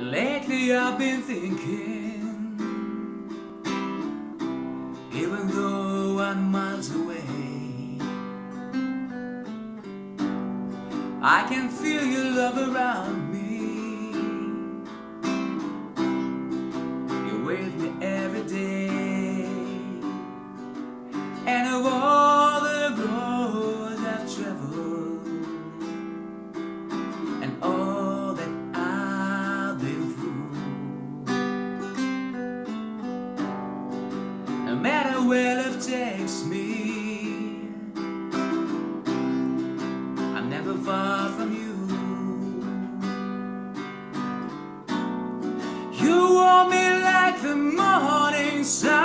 Lately I've been thinking, even though I'm miles away, I can feel your love around me. You're with me every day, and of all the roads I've traveled, and all that I've been through, no matter where love takes me, I'm never far from you. You warm me like the morning sun.